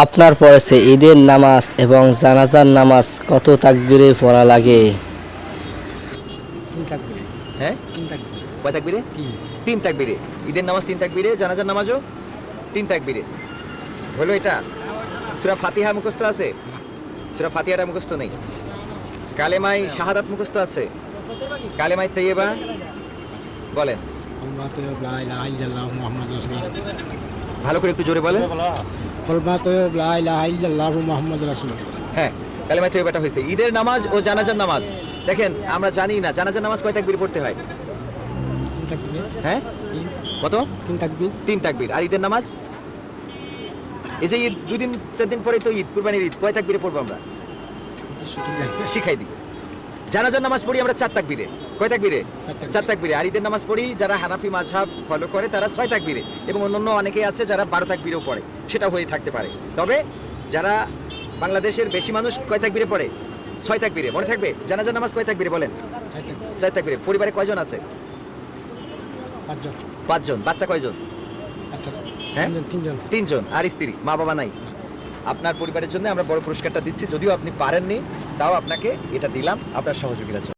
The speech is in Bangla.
আপনার পড়েছে ঈদের নামাজ এবং জানাজার নামাজ কত তাকবীরে পড়া লাগে? তিন তাকবীরে। হ্যাঁ তিন তাকবীরে। কয় তাকবীরে? তিন। তিন তাকবীরে। ঈদের নামাজ তিন তাকবীরে, জানাজার নামাজও তিন তাকবীরে। হলো এটা। সূরা ফাতিহা মুখস্থ আছে? সূরা ফাতিহাটা মুখস্থ নেই। কালেমায়ে শাহাদাত মুখস্থ আছে? কালেমায়ে তাইয়্যিবা বলেন। কলমা তৈয়ব লা ইলাহা ইল্লাল্লাহু মুহাম্মাদুর রাসূলুল্লাহ। ভালো করে একটু জোরে বলেন। কলমা তৈয়ব লা ইলাহা ইল্লাল্লাহু মুহাম্মাদুর রাসূলুল্লাহ। হ্যাঁ, কালেমায়ে তাইয়্যিবাটা হয়েছে। ঈদের নামাজ ও জানাজার নামাজ দেখেন আমরা জানি না জানাজার নামাজ কয় তাকবীর পড়তে হয়? তিন তাকবীরে। হ্যাঁ তিন। কত? তিন তাকবীর। তিন তাকবীর। আর ঈদের নামাজ এই যে ঈদ 2 দিন 4 দিন পরে তো ঈদ, কুরবানির ঈদ, কয় তাকবীরে পড়বো আমরা? এটা সঠিক জানি না। শিখাই দিই। জানাজার নামাজ পড়ি আমরা 4 তাকবীরে। কয় তাকবীরে? চার তাকবীরে। 4 তাকবীরে। আর ঈদের নামাজ পড়ি যারা হানাফি মাযহাব ফলো করে তারা 6 তাকবীরে, এবং অন্যান্য অনেকেই আছে যারা 12 তাকবীরেও পড়ে, সেটা হয়ে থাকতে পারে। তবে যারা বাংলাদেশের বেশি মানুষ কয় তাকবীরে পড়ে? 6 তাকবীরে। মনে থাকবে জানাজার নামাজ কয় তাকবীরে বলেন? চার তাকবীর। 4 তাকবীরে। পরিবারে কয়জন আছে? পাঁচজন। 5 জন। বাচ্চা কয়জন? আচ্ছা। হ্যাঁ? তিনজন। তিনজন। 3 জন। আর স্ত্রী, মা বাবা নাই? আপনার পরিবারের জন্য আমরা বড় পুরস্কারটা দিচ্ছি, যদিও আপনি পারেননি, তাও আপনাকে এটা দিলাম আপনার সহযোগিতার জন্য।